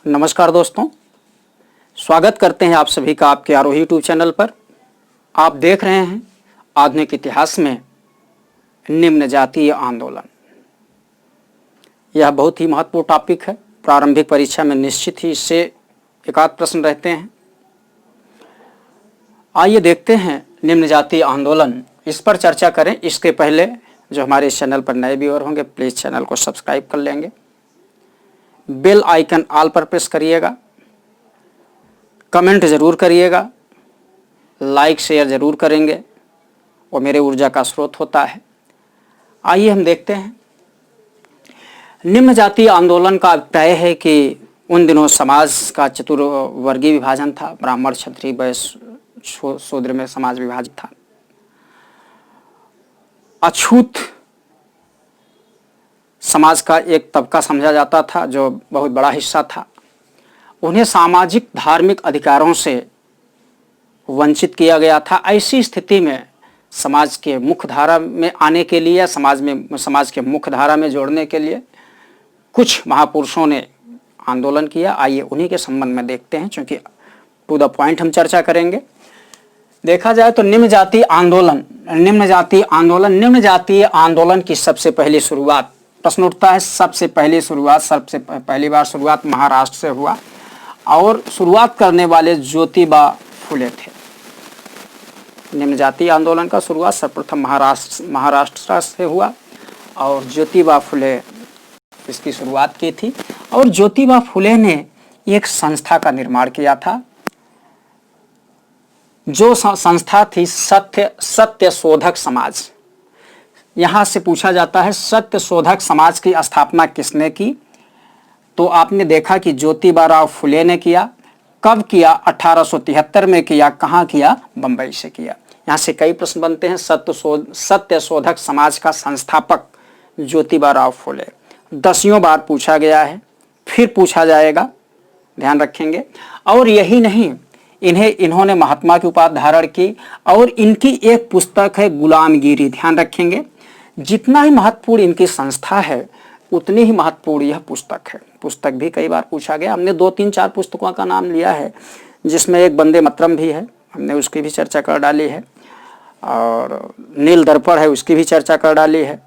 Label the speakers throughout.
Speaker 1: नमस्कार दोस्तों, स्वागत करते हैं आप सभी का आपके आरोही यूट्यूब चैनल पर। आप देख रहे हैं आधुनिक इतिहास में निम्न जातीय आंदोलन। यह बहुत ही महत्वपूर्ण टॉपिक है। प्रारंभिक परीक्षा में निश्चित ही इससे एक आध प्रश्न रहते हैं। आइए देखते हैं निम्न जातीय आंदोलन, इस पर चर्चा करें। इसके पहले जो हमारे इस चैनल पर नए व्यूअर होंगे, प्लीज़ चैनल को सब्सक्राइब कर लेंगे, बेल आइकन ऑल पर प्रेस करिएगा, कमेंट ज़रूर करिएगा, लाइक शेयर ज़रूर करेंगे, वो मेरे ऊर्जा का स्रोत होता है। आइए हम देखते हैं। निम्न जातीय आंदोलन का अभिप्राय है कि उन दिनों समाज का चतुर्वर्गीय विभाजन था। ब्राह्मण, क्षत्रिय, वैश्य, शूद्र में समाज विभाजित था। अछूत समाज का एक तबका समझा जाता था जो बहुत बड़ा हिस्सा था। उन्हें सामाजिक धार्मिक अधिकारों से वंचित किया गया था। ऐसी स्थिति में समाज के मुख्य धारा में आने के लिए, समाज के मुख्य धारा में जोड़ने के लिए कुछ महापुरुषों ने आंदोलन किया। आइए उन्हीं के संबंध में देखते हैं, क्योंकि टू द पॉइंट हम चर्चा करेंगे। देखा जाए तो निम्न जातीय आंदोलन की सबसे पहली शुरुआत, प्रश्न उठता है, सबसे पहली बार शुरुआत महाराष्ट्र से हुआ और शुरुआत करने वाले ज्योतिबा फुले थे। निम्न जातीय आंदोलन का शुरुआत सर्वप्रथम महाराष्ट्र से हुआ और ज्योतिबा फुले इसकी शुरुआत की थी। और ज्योतिबा फुले ने एक संस्था का निर्माण किया था, जो संस्था थी सत्य शोधक समाज। यहाँ से पूछा जाता है सत्य शोधक समाज की स्थापना किसने की? तो आपने देखा कि ज्योतिबा राव फुले ने किया। कब किया? 1873 में किया। कहाँ किया? बंबई से किया। यहाँ से कई प्रश्न बनते हैं। सत्य शोधक समाज का संस्थापक ज्योतिबा राव फुले 10 बार पूछा गया है, फिर पूछा जाएगा, ध्यान रखेंगे। और यही नहीं, इन्होंने महात्मा की उपाधि धारण की और इनकी एक पुस्तक है गुलामगिरी। ध्यान रखेंगे, जितना ही महत्वपूर्ण इनकी संस्था है उतनी ही महत्वपूर्ण यह पुस्तक है। पुस्तक भी कई बार पूछा गया। हमने 2-3-4 पुस्तकों का नाम लिया है, जिसमें एक वंदे मातरम भी है, हमने उसकी भी चर्चा कर डाली है, और नील दर्पण है, उसकी भी चर्चा कर डाली है।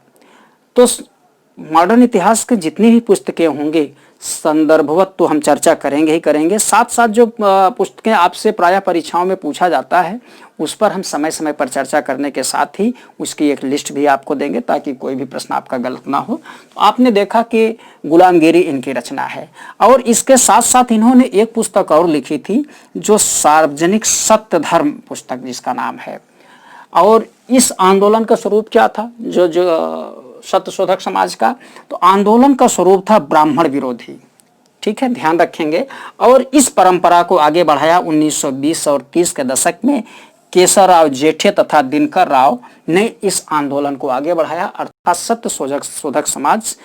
Speaker 1: तो मॉडर्न इतिहास के जितनी भी पुस्तकें होंगी संदर्भवत तो हम चर्चा करेंगे ही करेंगे। साथ साथ जो पुस्तकें आपसे प्रायः परीक्षाओं में पूछा जाता है उस पर हम समय समय पर चर्चा करने के साथ ही उसकी एक लिस्ट भी आपको देंगे, ताकि कोई भी प्रश्न आपका गलत ना हो। तो आपने देखा कि गुलामगिरी इनकी रचना है। और इसके साथ साथ इन्होंने एक पुस्तक और लिखी थी, जो सार्वजनिक सत्य धर्म पुस्तक जिसका नाम है। और इस आंदोलन का स्वरूप क्या था, जो सत्य शोधक समाज का? तो आंदोलन का स्वरूप था ब्राह्मण विरोधी। ठीक है, ध्यान रखेंगे। और इस परंपरा को आगे बढ़ाया 1920 और 30 के दशक में केशवराव जेठे तथा दिनकर राव ने इस आंदोलन को आगे बढ़ाया। अर्थात सत्य शोधक समाज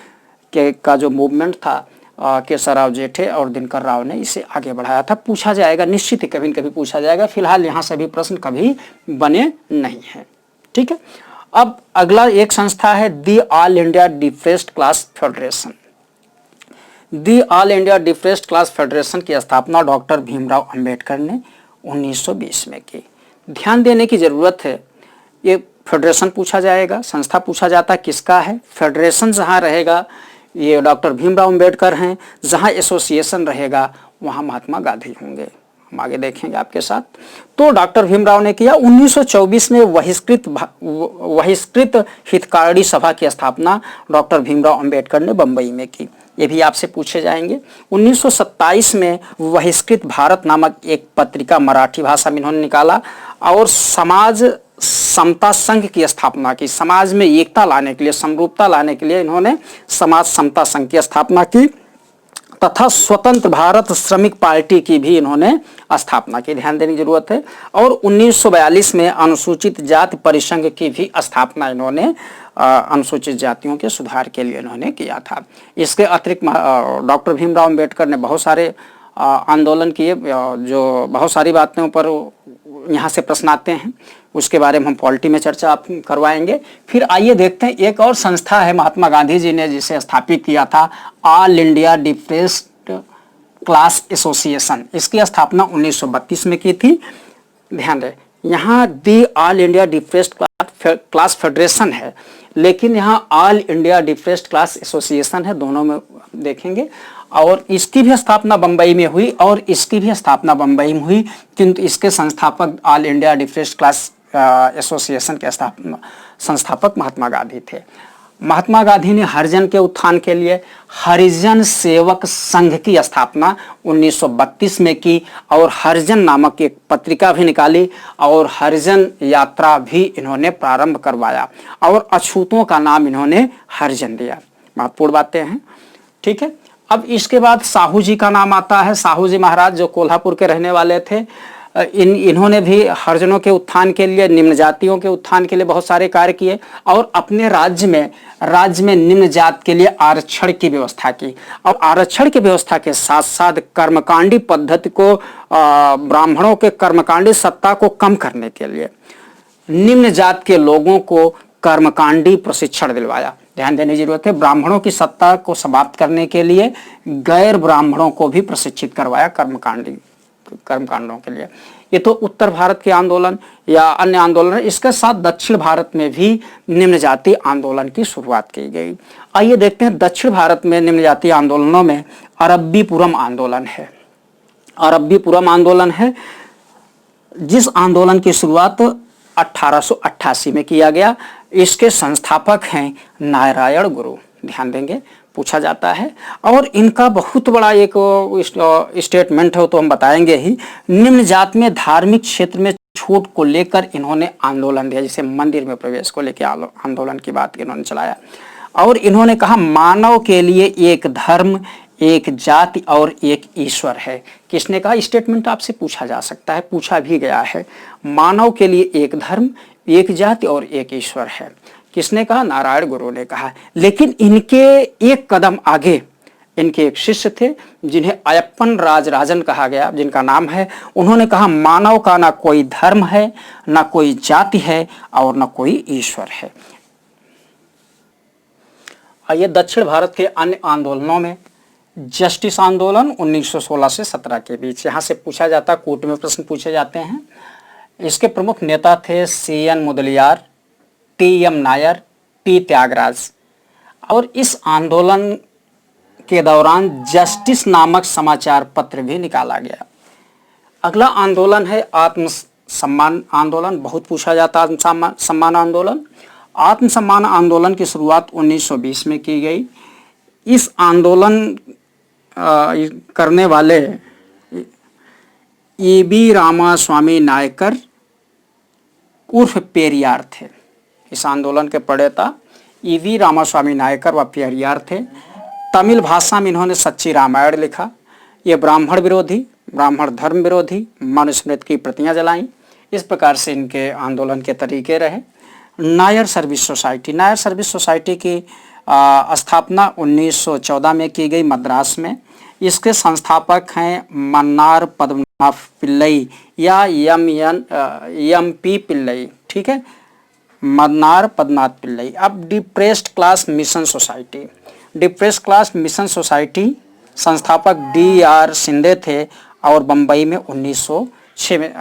Speaker 1: का जो मूवमेंट था, केशवराव जेठे और दिनकर राव ने इसे आगे बढ़ाया था। पूछा जाएगा, निश्चित ही कभी न कभी पूछा जाएगा। फिलहाल यहाँ से भी प्रश्न कभी बने नहीं है। ठीक है, अब अगला एक संस्था है the all India depressed class federation. The all India depressed class federation की स्थापना डॉक्टर भीमराव अंबेडकर ने 1920 में की। ध्यान देने की जरूरत है, ये फेडरेशन पूछा जाएगा, संस्था पूछा जाता है किसका है। फेडरेशन जहाँ रहेगा ये डॉक्टर भीमराव अंबेडकर हैं, जहाँ एसोसिएशन रहेगा वहाँ महात्मा गांधी होंगे। हम आगे देखेंगे आपके साथ। तो डॉक्टर भीमराव ने किया। 1924 में बहिष्कृत हितकारी सभा की स्थापना डॉक्टर भीमराव अंबेडकर ने बंबई में की। ये भी आपसे पूछे जाएंगे। 1927 में बहिष्कृत भारत नामक एक पत्रिका मराठी भाषा में इन्होंने निकाला और समाज समता संघ की स्थापना की। समाज में एकता लाने के लिए, समरूपता लाने के लिए इन्होंने समाज समता संघ की स्थापना की तथा स्वतंत्र भारत श्रमिक पार्टी की भी इन्होंने स्थापना की। ध्यान देने की जरूरत है। और 1942 में अनुसूचित जाति परिसंघ की भी स्थापना इन्होंने अनुसूचित जातियों के सुधार के लिए इन्होंने किया था। इसके अतिरिक्त डॉक्टर भीमराव अंबेडकर ने बहुत सारे आंदोलन किए, जो बहुत सारी बातों पर यहाँ से प्रश्न आते हैं, उसके बारे में हम पॉलिटी में चर्चा आप करवाएंगे। फिर आइए देखते हैं, एक और संस्था है महात्मा गांधी जी ने जिसे स्थापित किया था, all India depressed class association, इसकी स्थापना 1932 में की थी। ध्यान दें, यहाँ the all India depressed class federation है, लेकिन यहाँ all India depressed class association है, दोनों में देखेंगे। और इसकी भी स्थापना बंबई में हुई और इसकी भी स्थापना बंबई में हुई, किंतु इसके संस्थापक all India depressed class association के संस्थापक महात्मा गांधी थे। महात्मा गांधी ने हरिजन के उत्थान के लिए हरिजन सेवक संघ की स्थापना 1932 में की और हरिजन नामक एक पत्रिका भी निकाली और हरिजन यात्रा भी इन्होंने प्रारंभ करवाया और अछूतों का नाम इन्होंने हरिजन दिया। महत्वपूर्ण बातें हैं, ठीक है। अब इसके बाद साहू जी का नाम आता है। साहू जी महाराज जो कोल्हापुर के रहने वाले थे, इन्होंने भी हरिजनों के उत्थान के लिए, निम्न जातियों के उत्थान के लिए बहुत सारे कार्य किए और अपने राज्य में निम्न जात के लिए आरक्षण की व्यवस्था की। और आरक्षण की व्यवस्था के साथ साथ कर्मकांडी पद्धति को, ब्राह्मणों के कर्मकांडी सत्ता को कम करने के लिए निम्न जात के लोगों को कर्मकांडी प्रशिक्षण दिलवाया। ध्यान देने की जरूरत है, ब्राह्मणों की सत्ता को समाप्त करने के लिए गैर ब्राह्मणों को भी प्रशिक्षित करवाया कर्मकांडों के लिए। ये तो उत्तर भारत के आंदोलन या अन्य आंदोलन है। इसके साथ दक्षिण भारत में भी निम्न जाति आंदोलन की शुरुआत की गई। आइए देखते हैं दक्षिण भारत में निम्न जाति आंदोलनों में अरब्बीपुरम आंदोलन है। अरब्बीपुरम आंदोलन है जिस आंदोलन की शुरुआत 1888 में किया गया। इसके संस्थापक हैं नारायण गुरु। ध्यान देंगे, पूछा जाता है और इनका बहुत बड़ा एक स्टेटमेंट है, तो हम बताएंगे ही। निम्न जात में धार्मिक क्षेत्र में छूट को लेकर इन्होंने आंदोलन दिया, जैसे मंदिर में प्रवेश को लेकर आंदोलन की बात इन्होंने चलाया। और इन्होंने कहा मानव के लिए एक धर्म, एक जाति और एक ईश्वर है। किसने कहा? स्टेटमेंट आपसे पूछा जा सकता है, पूछा भी गया है। मानव के लिए एक धर्म, एक जाति और एक ईश्वर है। किसने कहा? नारायण गुरु ने कहा। लेकिन इनके एक कदम आगे इनके एक शिष्य थे जिन्हें अयप्पन राजराजन कहा गया, जिनका नाम है। उन्होंने कहा मानव का ना कोई धर्म है, ना कोई जाति है और ना कोई ईश्वर है। आइए दक्षिण भारत के अन्य आंदोलनों में जस्टिस आंदोलन 1916 से 17 के बीच, यहाँ से पूछा जाता, कोर्ट में प्रश्न पूछे जाते हैं। इसके प्रमुख नेता थे CN Mudaliar, TM Nair, T Tyagaraja. और इस आंदोलन के दौरान जस्टिस नामक समाचार पत्र भी निकाला गया। अगला आंदोलन है आत्मसम्मान आंदोलन। बहुत पूछा जाता आत्मसम्मान आंदोलन। आत्मसम्मान आंदोलन की शुरुआत 1920 में की गई। इस आंदोलन करने वाले EB रामास्वामी नायकर उर्फ पेरियार थे। इस आंदोलन के प्रणेता EV रामास्वामी नायकर व पेरियार थे। तमिल भाषा में इन्होंने सच्ची रामायण लिखा। ये ब्राह्मण विरोधी, ब्राह्मण धर्म विरोधी मनुस्मृति की प्रतियां जलाईं। इस प्रकार से इनके आंदोलन के तरीके रहे। Nair service society, Nair service society की स्थापना 1914 में की गई मद्रास में। इसके संस्थापक हैं मन्नार पद्मनाभ पिल्लई या MP पिल्लई, ठीक है, मन्नार पद्मनाभ पिल्लई। अब depressed class mission society, depressed class mission society संस्थापक DR शिंदे थे और बम्बई में 1906 में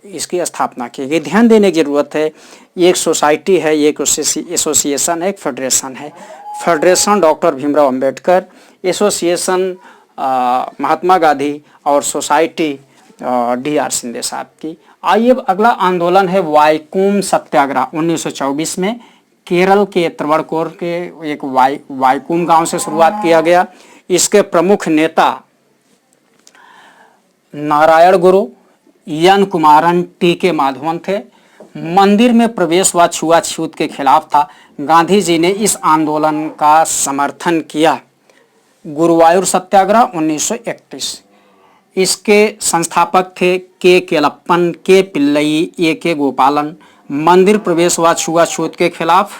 Speaker 1: इसकी स्थापना की गई। ध्यान देने की जरूरत है, ये एक सोसाइटी है, ये एक एसोसिएशन है, एक फेडरेशन है। Federation doctor Bhimrao Ambedkar, association Mahatma Gandhi और सोसाइटी DR शिंदे साहब की। आइए अगला आंदोलन है वाइकोम सत्याग्रह 1924 में केरल के त्रवणकोर के एक वाइकोम गांव से शुरुआत किया गया। इसके प्रमुख नेता नारायण गुरु, N कुमारन, TK माधवन थे। मंदिर में प्रवेश व छुआछूत के खिलाफ था। गांधी जी ने इस आंदोलन का समर्थन किया। गुरुवायूर सत्याग्रह 1931, इसके संस्थापक थे K Kelappan, K Pillai, AK गोपालन। मंदिर प्रवेश व छुआछूत के खिलाफ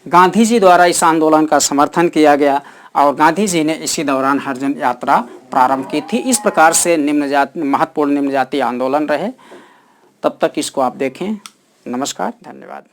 Speaker 1: गांधी जी द्वारा इस आंदोलन का समर्थन किया गया और गांधी जी ने इसी दौरान हरिजन यात्रा प्रारंभ की थी। इस प्रकार से महत्वपूर्ण निम्न जाति आंदोलन रहे। तब तक इसको आप देखें। नमस्कार, धन्यवाद।